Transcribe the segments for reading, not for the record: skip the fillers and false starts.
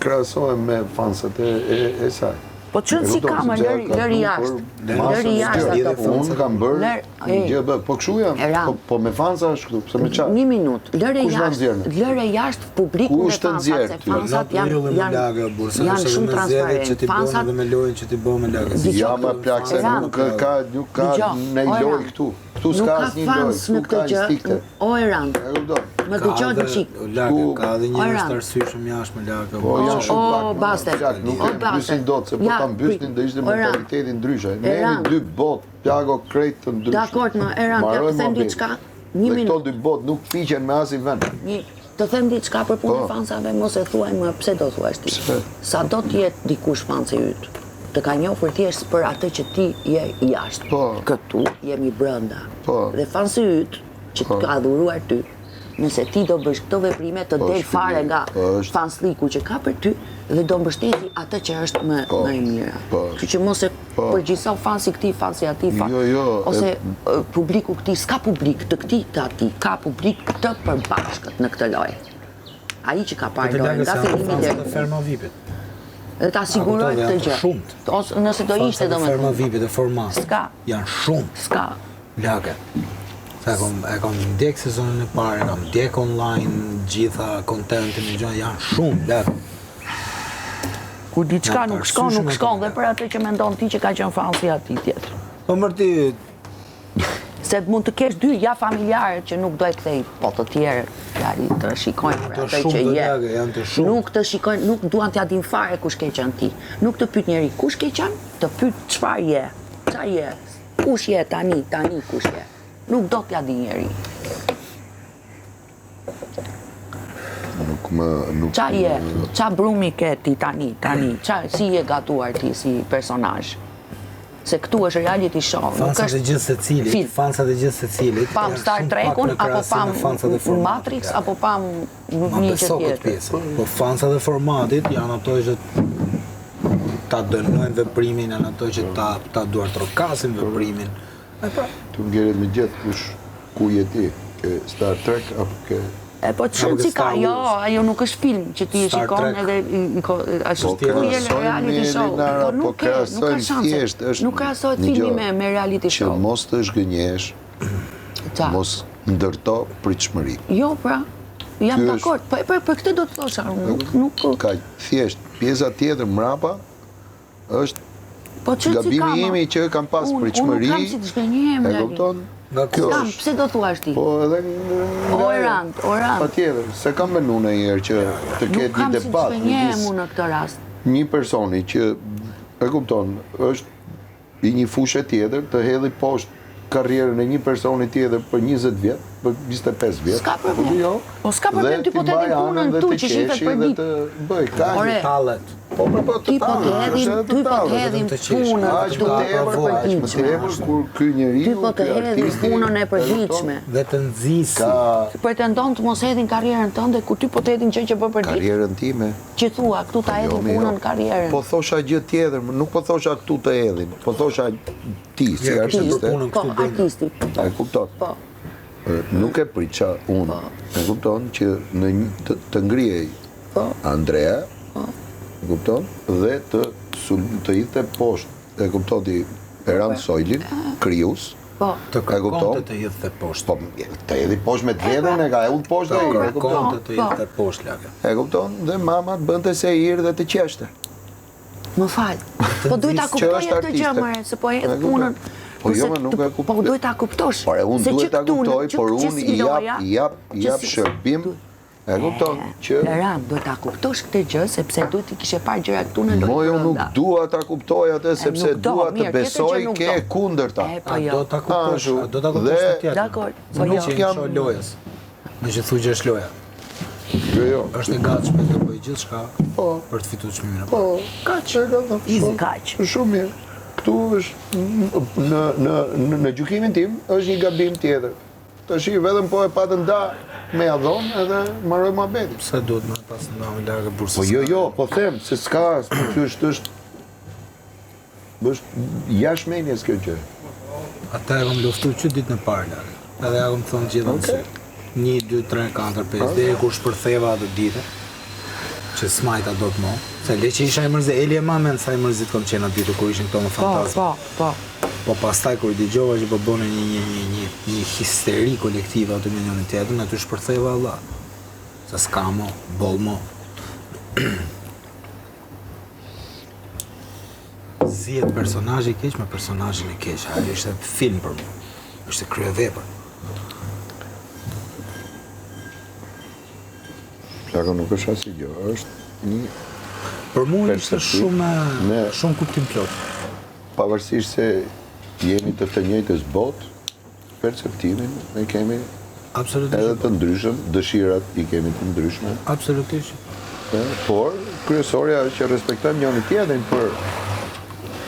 krahasohem me fansat e saj. Po çon si ka më lëri jashtë. Lëri jashtë ato. Unë kam bërë gjë po kështu janë. Po me fansa është kështu, pse me çfarë? Një minutë. Lëre jashtë publiku me fansat, se fansat janë shumë transparent. Fansat me lojën që ti bën me lagë. Ja më plak se nuk ka ne lojë këtu. Këtu s'ka asnjë lojë. Nuk ka gjë. O Eran. Më dëgjon çik. Lagë ka edhe një arsye shumë jashtë me lagë. Po janë shumë pak. O baste. Nuk e bysin dot se po ta mbysnin do ishte mentaliteti ndryshe. Ne jemi dy botë, Plago krejt të ndryshme. Dakord, më Eran, të them diçka. Një minutë. Këto dy botë nuk piqen me asnjë vend. Të them diçka për punën e fansave, mos e thuaj më, pse do thuash ti? Sa do të jetë dikush fansi yt, të ka njohur thjesht për atë që ti je jashtë. Këtu jemi brenda. Dhe fansi yt që të ka dhuruar ty, nëse ti do bësh këto veprime të del fare nga fansliku që ka për ty dhe do mbështeti atë që është më e mira. Kështu që mos e përgjithëso fansi këtij, fansi atij, ose publiku këtij, s'ka publik të këtij të atij, ka publik të përbashkët në këtë lojë. Ai që ka parë lojën nga fillimi deri ferma VIP-it. Dhe ta siguroj këtë gjë. Ose nëse do ishte domethënë. Ferma VIP-it e format. Janë shumë. S'ka. Lagë. E kam ndjek sezonin e parë, e kam ndjek online, gjitha kontentin e gjëra janë shumë lagë. Kur diçka nuk shkon dhe për atë që mendon ti që ka qenë fansi atij tjetër. Po mërti se mund të kesh dy ja familjarë që nuk do e kthej, po të tjerë fjali të shikojnë për atë që je. Nuk të shikojnë, nuk duan t'ja din fare kush ke qenë ti. Nuk të pyet njeri kush ke qenë, të pyet çfarë je, ç'a je, kush je tani kush je. Nuk do t'ja di njeri. Qa je, qa brumi ke ti tani, si je gatuar ti si personazh. Se këtu është reality show. Fansat e gjithë secilit. Pam Star Trekun, apo pam Matrix, apo pam një që tjetër. Po fansat e formatit janë ato që ta dënojnë veprimin, janë ato që ta duar trokasin veprimin. Tu ngjerët me gjithë kush ku je ti, ke Star Trek apo ke... Po të shumë që ka, jo, ajo nuk është film që ti shikon edhe është kruje në reality show. Po nuk ka shanse, nuk krahasohet filmi me reality show. Që mos të zhgënjesh, mos ndërto pritshmëri. Jo, pra, jam dakord, për këtë do të thosha, nuk... Ka thjesht, pjesa tjetër mrapa është gabimi imi që kam pas pritshmëri, unë nuk kam si të zhgënjehem, e kupton? Kam, pse do thuash ti? Po edhe... Orand. Pa tjetër, se kam menu në njerë që të ketë një debat. Nuk kam si të zhgënjehem unë në këtë rast. Një personi që, e kupton, është i një fushë tjetër, të hedhi poshtë karrierën e një personi tjetër për 20 vjetë, për 25 vjetë. S'ka problem. Po s'ka problem ty po të edhin punën tu që shifet për ditë. Dhe të bëj, ka një talet. Ty po të hedhin punën këtu për përditshme. Ty po të hedhin punën e përditshme. Dhe të nxisë. Pretendon të mos hedhin karrierën tënde, ku ty po të hedhin gjë që bë për ditë. Karrierën time. Që thua, këtu ta hedhin punën karrierën. Po thosha gjë tjetër, nuk po thosha këtu të hedhin, po thosha ti, si artiste. Po, artisti. A e kupton? Po. Nuk e pritësha unë, e kupton, që të ngrijej Andrea, e kupton, dhe të idhte poshtë, e kupton, Eran Sojlin, Krius, të kërkonte të idhte poshtë. Po, të idhi poshtë me të vjedhën, e ka e ullë poshtë dhe i, e kërkonte të idhte poshtë, lage. E kupton, dhe mama të bënte se i irë dhe të qeshte. Më falë, po duhet ta kuptoj këtë gjë, mëre, se po hedh punën. Po jo, më nuk e kuptoj. Po duhet ta kuptosh. Por unë duhet ta kuptoj, por unë i jap shërbim, e kupton, që... Eran, duhet ta kuptosh këtë gjë, sepse duhet i kishe parë gjëra këtu në lojë. Mo jo nuk dua ta kuptoj atë, sepse dua të besoj ke kundërta. Do ta kuptosh të tjetër. Dakor. Po nuk jam lojës. Në që thu që është loja. Jo. Është e gatshme të bëjë gjithçka për të fituar çmimin. Po, kaq. Shumë mirë. Këtu është, në gjykimin tim, është një gabim tjetër. Të shi, vetëm po e patë nda me adhon edhe marroj ma beti. Pse duhet me pas nda me largë bursës? Po jo, po them, se s'ka, është jashmenjes kjo gjë. Ata e kom luftu që ditë në parë largë. Edhe ja kom thonë gjithë në sy. 1, 2, 3, 4, 5, dhe kur shpërtheva atë ditë. që s'majta do të mo. Se le që isha e mërzit, Eli e ma men sa e mërzit kom qenë aty kur ishin këto më fantazme. Po pastaj kur i dëgjova që po bëne një histeri kolektive aty me njërin tjetrin, aty shpërtheva Allah. Se s'ka mo, boll mo. Zihet personazhi i keq me personazhin e keq. Ajo ishte film për mua. Ishte kryevepër. Plako nuk është asnjë gjë, është një për mua ishte shumë kuptim plot. Pavarësisht se jemi të njëjtës botë, perceptimin ne kemi edhe të ndryshëm, dëshirat i kemi të ndryshme. Absolutisht. Por kryesorja është që respektojmë njëri tjetrin për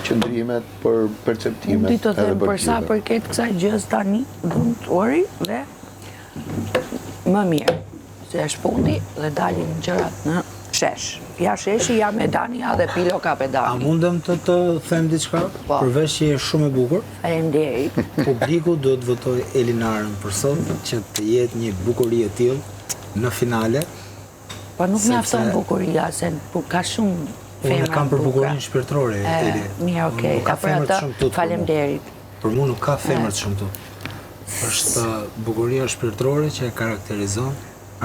qëndrimet, për perceptimet. Unë të them për sa përket kësaj gjës tani, dhuntori dhe më mirë. Se është fundi dhe dalin gjërat në shesh. Ja sheshi, ja Medania dhe Pilo ka pedani. A mundem të them diçka? Përveç që je shumë e bukur. Faleminderit. Publiku do të votoj Elinarën për sot që të jetë një bukuri e tillë në finale. Po nuk mjafton bukuria, se ka shumë femra. Unë kam për bukurinë shpirtërore, Eli. Mirë, okay. Ka për femër të atë, shumë tut. faleminderit. Për mua nuk ka femër të shumë tut. Është bukuria shpirtërore që e karakterizon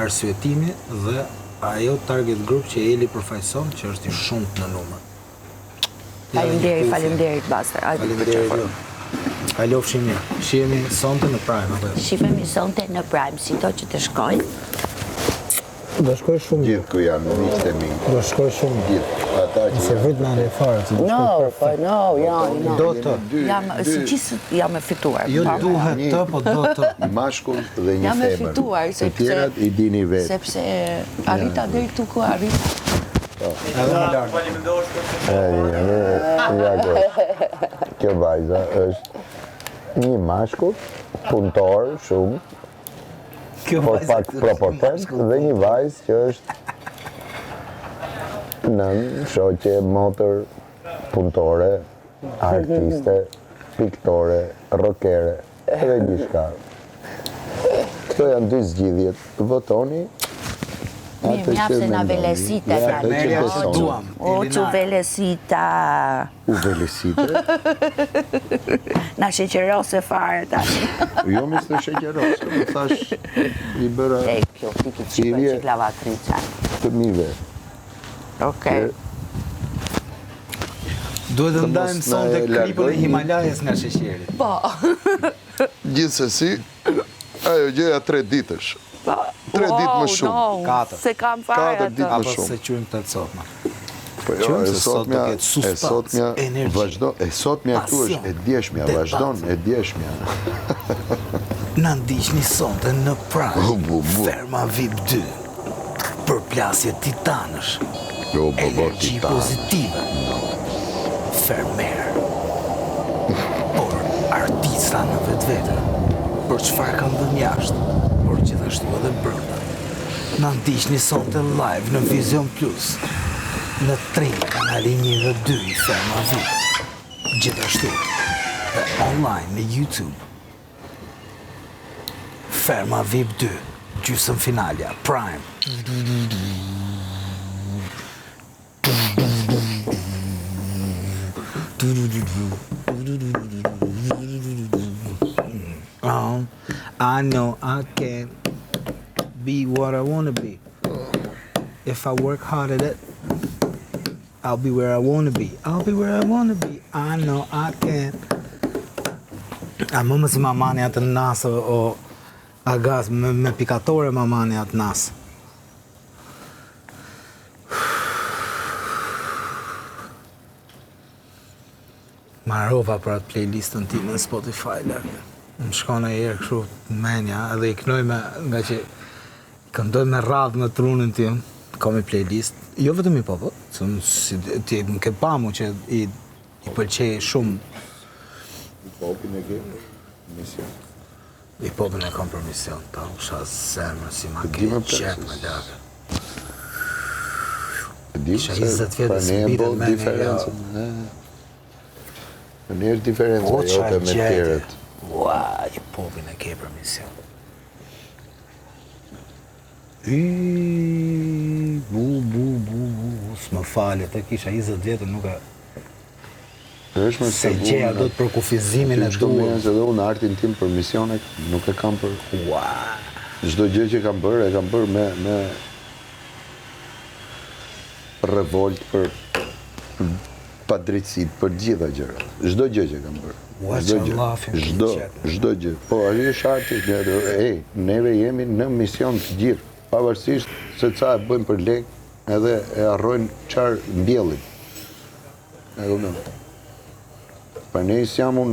arsyetimi dhe ajo target group që Eli përfaqëson, që është i shumt në numër. Faleminderit Baster. Faleminderit. Kalofshim mirë. Shihemi sonte në Prime apo? Shihemi sonte në Prime, sito që të shkojnë. Do shkoj shumë. Gjithë ku janë miqtë e mi. Do shkoj shumë. Gjithë. Ata që Se vrit me anë fare. No. Do të. Si qisë jam e fituar. Jo duhet të, po do të. Një mashkull dhe një Jam e femër. fituar, Të tjerat i dini vetë. sepse arrita deri këtu ku arrita. Edhe më larg. Kjo vajza është një mashkull, punëtor shumë, por pak propotent dhe një vajzë që është nën, shoqe, motër, punëtore, artiste, piktore, rockere, edhe gjithçka. Këto janë dy zgjidhjet. Votoni Mi se na velesita. O që velesita. U velesite? Na sheqerose fare tani. Jo mis të sheqerose, më thash i bëra Kjo fiki qipë që lavatrica. të mive. Okej. Duhet të ndajmë sonte klipën e Himalajes nga sheqeri. Po. Gjithsesi, ajo gjëja 3 ditësh. 3 ditë më shumë. 4. Se kam fare 4 ditë më Apo shumë. se qujmë të sotma. Po jo, Qujmë e se sot do sotmja, ketë sustancë, energji, vazhdon, e sotmja këtu është e djeshmja, debat. vazhdon e djeshmja. Na ndiqni sonte në Prime, Ferma VIP 2, përplasje titanësh, Jo, energji titan. pozitive, fermer, por artista në vetvete, për çfarë kanë dhënë jashtë, por gjithashtu edhe brenda. Na ndiqni sonte live në Vision Plus, në 3 kanali 1 dhe 2 i Ferma VIP, gjithashtu dhe online në YouTube. Ferma VIP 2, gjysmë finalja, Prime. I know I can be what I want to be. If I work hard at it, I'll be where I want to be. I'll be where I want to be. I know I can. A më mësi mamani atë nasë o agaz me pikatore mamani atë nasë. Marova për atë playlistën ti në Spotify lërë. Më shkona e herë kështu menja edhe i knoj me, nga që këndoj me radhë në trunin tim, kam i playlist, jo vetëm i popë, ti më ke pamu që i pëlqej shumë. I popin e ke mision. I popin e kam për mision, ta usha zemrë si ma ke qep me lave. Isha 20 vjetë se bitet me një Në njerë diferenca jote me tjerët. Ua, i popin e ke për mision. s'më falet, e kisha 20 vjetë, nuk e... Se gjeja do të për kufizimin e duhur. Se dhe unë artin tim për misionet, nuk e kam për... Ua! Çdo gjë që kam bërë, e kam bërë me revolt për padrejtësi, për gjitha gjërat. Çdo gjë që kam bërë. Çdo gjë. Po, ai është arti, neve jemi në mision të gjithë, pavarësisht se ca e bëjmë për lek, edhe e harrojnë çfarë mbjellin. E kupton? Pa ne siamo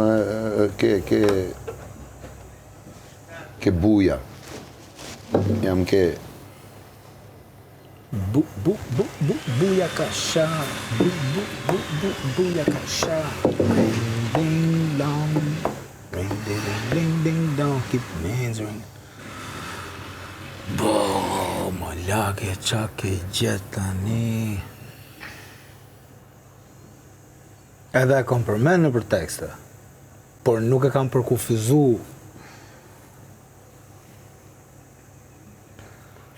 che buia. Jam che buia kasha. Buia kasha. Ding dong. Ding ding dong. Keep hands ring. Bo, më lagë qa ke gjetë tani. Edhe e kam përmend në për tekste, por nuk e kam përkufizu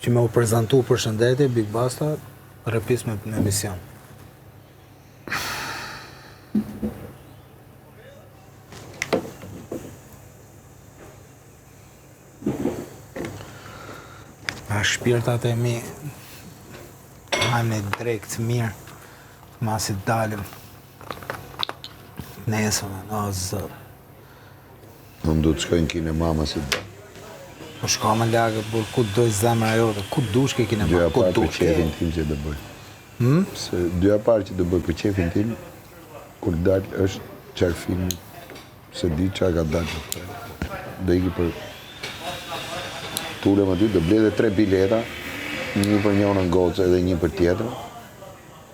që me u prezentu për shëndetje, Big Basta, repis me në emision. A shpirtat e mi, hajmë në drejt mirë, masit dalim. Nesër, o zot. Unë du të shkojnë kinema ma si dhe. Po shko më lagë, por ku doj zemra jote, ku dush ke kinema, Dyja ku parë për dush qefin tim që dë bëj. Se dyja parë që dë bëj për qefin tim, kur dalë është qarë film, se di qarë ka dalë. Dhe iki për tulem aty, dhe blede 3 bileta, një për njënën gocë edhe një për tjetër.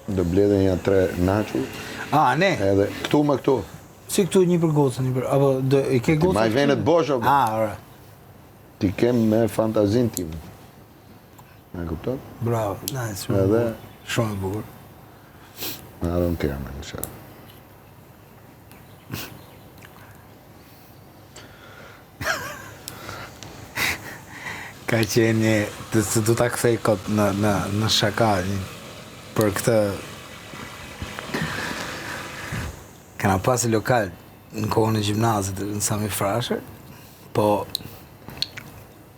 Dhe blede një 3 nacho. A, ne? Edhe këtu me këtu. Si këtu një për gocën, një për... Apo, i ke gocën? Ma i venet bosh, A, ora. Ti kem me fantazin tim. E kuptot? Bravo, nice. Edhe... Shumë e bukur. I don't care, man, shut. Ka qenë, se du ta kthej kot në shaka, për këtë... Kena pasi lokal në kohën e gjimnazit në Sami Frashër, po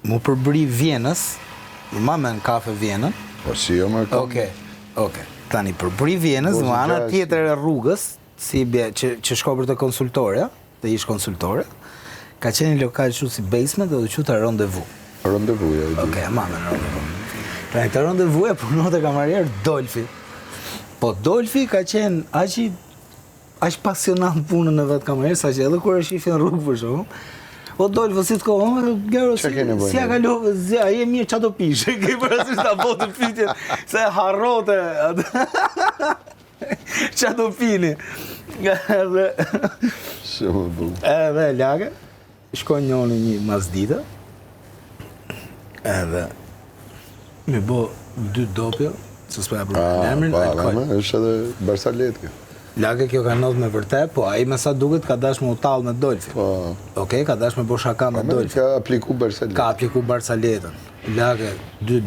mu përbri Vjenës, ma me në kafe Vjenën. Po si jo me kam... Oke. Tani përbri Vjenës, në ana tjetër e rrugës, si bje, që shko për të konsultoria, dhe ish konsultore, ka qenë një lokal që si basement dhe që të Rendezvous. Rendezvous, ja. Oke, ma me në Rendezvous. Tani të Rendezvous e punot e kamarjer Dolfi. Po Dolfi ka qenë aq pasionant punën e vetë kamerë, sa që edhe kur e shifin rrugë për shumë, o Dolfo, si të kohë, Gero, si a kalove, a je mirë qa do pishe, ke përësisht ta botë pytje, se harrote, qa do pini. Edhe lage, shkoj njoni një Mazdita, edhe mi bo 2 dopjo, se s'po ja përë emrin, është edhe Barsalet kjo. Lage kjo ka ndodhur me vërtet, po ai me sa duket ka dash me u tall me Dolfi. Po. Okej, ka dash me bo shaka me Dolfi. Ka apliku Barsalet. Ka apliku Barsaletën. Lage 2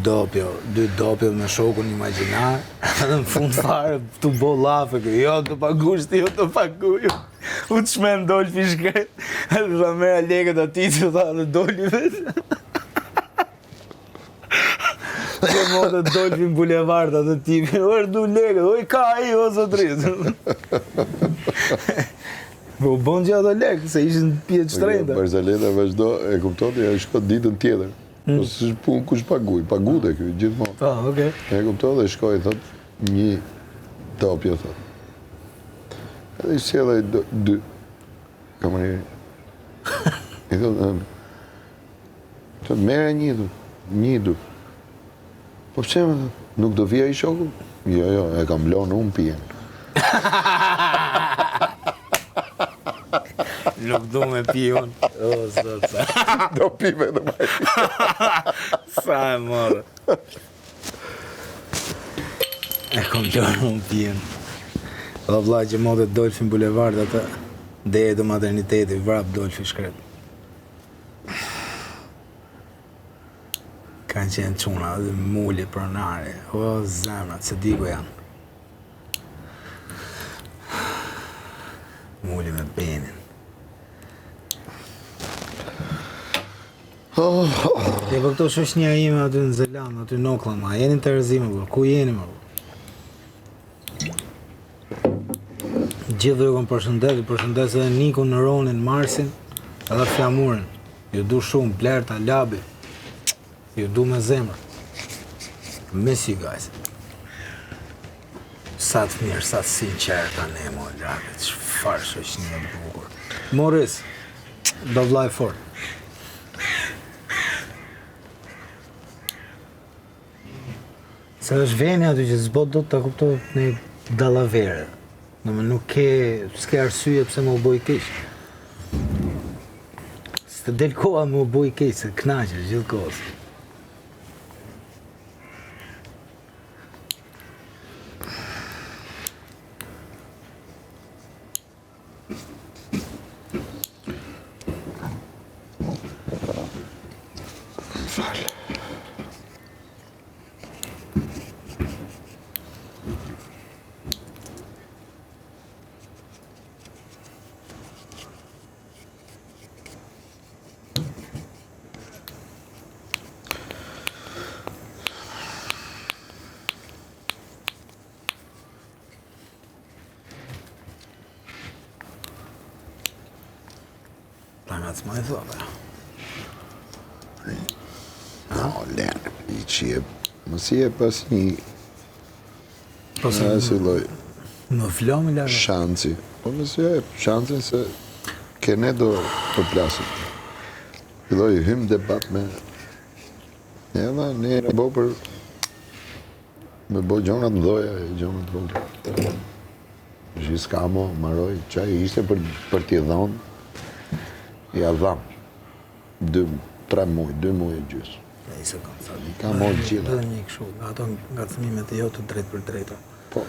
dopjo me shokun imagjinar, edhe në fund fare tu bo llafe, jo të pagush ti, jo të paguj. U të shmen Dolfi shkret, edhe tha mera lekët aty që tha dhe doli vetë. Që modë Dolfin Bulevard atë tipi, orë du legët, oj ka i o zotrit. Po bon që ato legë, se ishin pjetë shtrejta. Barsaleta vazhdo, e kuptoti, e shko ditën tjetër. Po së punë kush paguj, pagute kjo, gjithmonë. Po, okej. E kuptoti dhe shkoj, thot, një topjo, thot. Edhe i sjellë 2 kamariri. I thot, mere një, po pëse me, nuk do vija i shoku? Jo, e kam lonë unë pijen. Nuk do me pijon. O, zot, sa. Do pi me dhe maj. Sa e morë. E kam lonë unë pijen. Dhe vla që modë Dolfin Bulevard atë, dhe e do materniteti, vrap Dolfi shkret. Ka kanë qenë çuna, muli pronari, o zemrat, se di ku janë. Muli me Benin. E për këto shoqënia ime aty në Zeland, aty në Auckland, ma jeni në Terezime, ku jeni më? Gjithë ju kom përshëndes edhe Nikun, në Ronin, Marsin, edhe Flamurin. Ju du shumë, Blerta, Labi. Ju du me zemër. Miss you guys. Sa të mirë, sa të sinqerë ta ne, mo, lagë, çfarë shoqënie e bukur. Morris, do vllai fort. Se është veni aty që s'bot do të kuptohet në dallavere. Nuk s'ke arsye pse më u boj keq. S'të del koha më u boj keq, se kënaqesh gjithkohës. That's my thought. No, Len, I qie, mos je pas një si lloj Më flomi larë. shansi. Po mos je shansin se kene do përplasit. Filloj hym debat me edhe ne e bo për me bo gjona të mdoja e gjona të vogla. Gjiskamo, maroj, qaj ishte për t'i dhonë. Ja dham. 2-3 muaj, 2 muaj e gjysë. I se kam thënë. Ka morë gjitha. Edhe një kështu, ato nga cëmimet e jo të drejt për drejta. Po.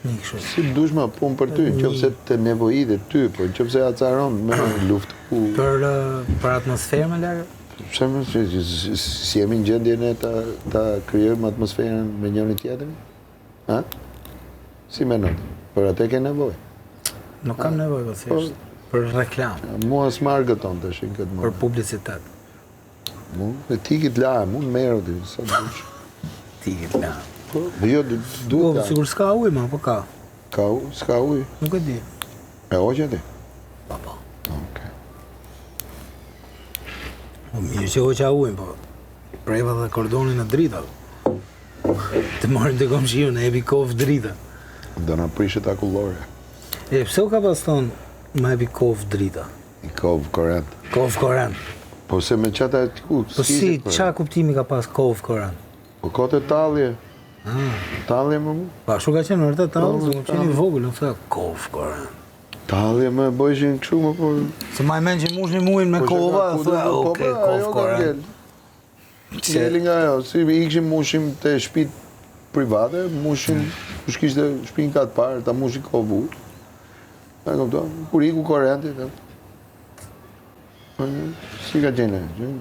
Një kështu. Si dush ma punë për ty, nëse të nevojit e ty, po nëse acaron me luftu. Për atmosferë më larë? Pse më si jemi në gjendjen e ta krijojmë atmosferën me njëri tjetrin? Ha? Si menon? Për atë ke nevojë. Nuk kam nevojë po thjesht. Për reklam. Mua s'ma argëton tash në këtë moment. Për publicitet. E tikit la, mund merë ty, sa dush. Tikit la. Po, jo, duhet la. Sigur s'ka ujë, ma, po ka. Ka ujë? S'ka ujë? Nuk e di. E oqe ti? Pa, po. Okej. Po mirë që hoqa ujën, po preva dhe kordonin e drita. Të marrin të komshiu në ebi kovë drita. Do na prishet akullore. E pse u ka pas thonë ma ebi kovë drita? I kovë korrent. Kovë korrent. Po se me qata ku? Po si, qa kuptimi ka pas kovë korrent? Po kote talje. Talje më mu? Pa, shu ka qenë vërtet talje, se më qenë i vogël, në thë kovë korrent. Talje më bëjshin këshu më po... Se ma i men që mushni mujnë me kova, dhe thë, oke, kovë korrent. Qeli nga jo, si ikshim mushim të shtëpit private, mushim, kush kishte shtëpinë ka të parë, ta mushi kovë ujë. E kupton, kur iku korrenti, si ka qenë,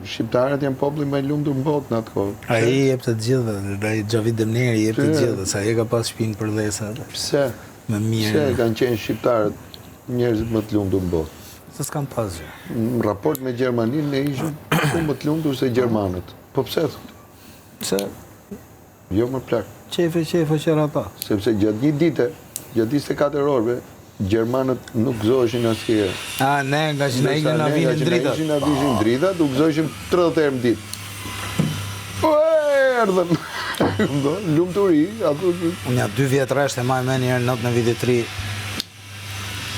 shqiptarët janë populli më i lumtur në botë në atë kohë. Ai jep të gjithë, ai Xhavi Demneri jep të gjithë, sa ai ka pas shtëpinë për dhesa atë. Pse? Me mirë. Pse kanë qenë shqiptarët njerëzit më të lumtur në botë? Se s'kam pas gjë. Në raport me Gjermaninë ne ishim shumë më të lumtur se gjermanët. Po pse thotë? Pse? Jo më plak. Qefe qera ata. Sepse gjatë një dite, gjatë 24 orëve, gjermanët nuk gëzoheshin asnjëherë. A, ne, nga që ne ishim na vinin dritat. Ne ishin na vishin dritat, u gëzoheshim 30 herë në ditë. Po erdhëm. Lumturi, apo Unë ja 2 vjet rresht e maj me njerë not në vitit 3,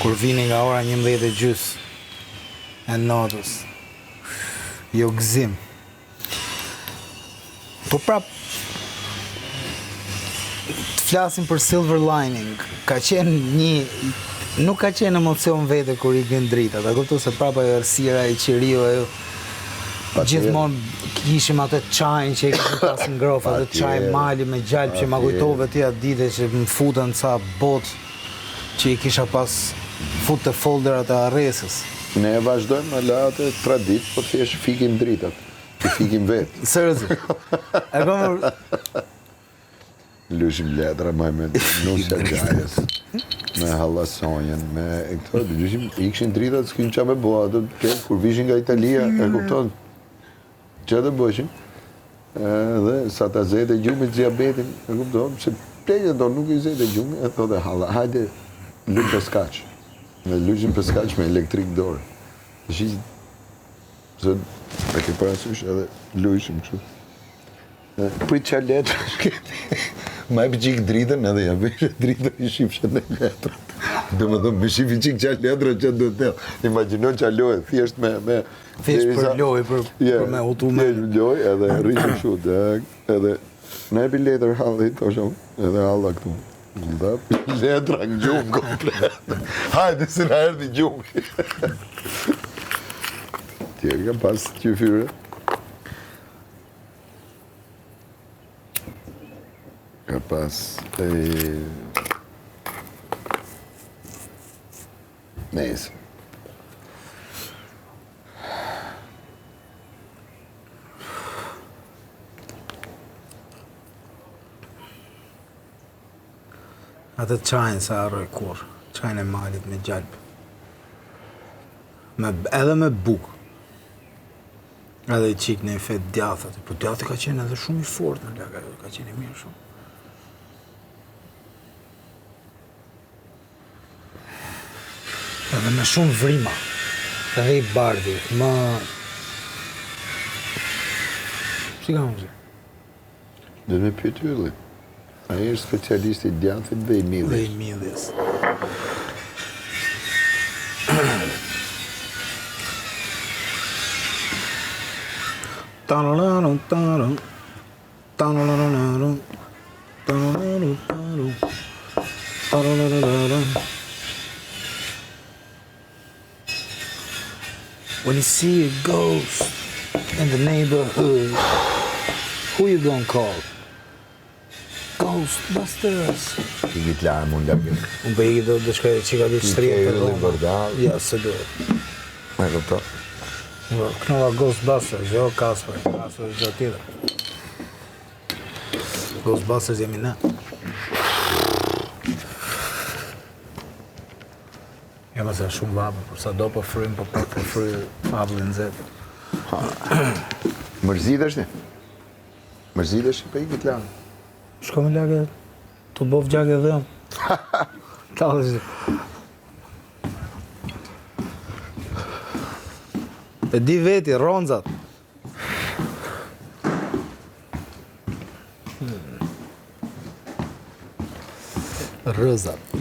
kur vini nga ora 11:30 e natës. Jo gëzim. Po prap, të flasim për silver lining, ka qenë nuk ka qenë emocion vete kur i gën drita, ta kuptu se prapa e errësira e qiriu ajo. Gjithmonë kishim atë çajin që e kishim pas në grof, atë çaj mali me gjalp që ma kujtove ti atë dite që më futën ca bot që i kisha pas fut të folderat e arresës. ne vazhdojmë me la atë tradit, po thjesht fikim dritat. të fikim vetë. Seriozisht. E kam Lushim letra me nusja gjajës, me hallasonjen, me këto, lushim ikshin dritat s'kim qa me bëha, kur vishin nga Italia, e kupton, që të bëshim, dhe sa ta zete gjumit diabetin, e kupton, se plejnë do nuk i zete gjumit, e thote halla, hajde, lush peskaç, me lushim peskaç me elektrik dorë, shi, se, e ke parasysh edhe lushim kështu. Prit qa letra, ma e për qik dritën edhe ja veshë dritën i shifshet në letrat. Do më thëmë, me shifi qik qa letra që do të telë. Imaginon qa lojë, thjesht me... Thjesht për lojë, për me utu me... Thjesht lojë edhe rrishëm shut, edhe... Në e për letër hallit, të shumë, edhe halla këtu. Nda, letra në gjumë komplet. Hajde, se në erdi gjumë. Tjerë ka pas qyfyre. Ka pas Nesë. Atë qajnë sa arroj kur, qajnë e malit me gjalp. Edhe me buk. Edhe i qik në i fet djathat. Po djathë ka qenë edhe shumë i fort në laka, ka qenë i mirë shumë. Edhe me shumë vrima. Edhe i bardhi, ma... Si ka më zi? Dhe me pyet ylli. A është specialisti i djathit dhe i midhjes. Dhe i midhjes. Tananarum, tanarum, tananarum, tananarum, tananarum. When you see a ghost in the neighborhood, who you gonna call? Ghostbusters. I gitë larë mund lëpjë. Unë për i do të shkaj që ka ditë shtrijet Në kejë dhe bordal. Ja, se duhet. Me këto. Kënova Ghostbusters, jo Kasper. Kasper është gjatë tjetër. Ghostbusters jemi ne. Jema se shumë babë, për sa do për frymë, për pak për fryë fabullin zetë. Mërzit është ne? Mërzit është për i gitë larë. Shko me lage, të bof gjake dhe jam. Talë është. E di veti, ronzat. Rëzat.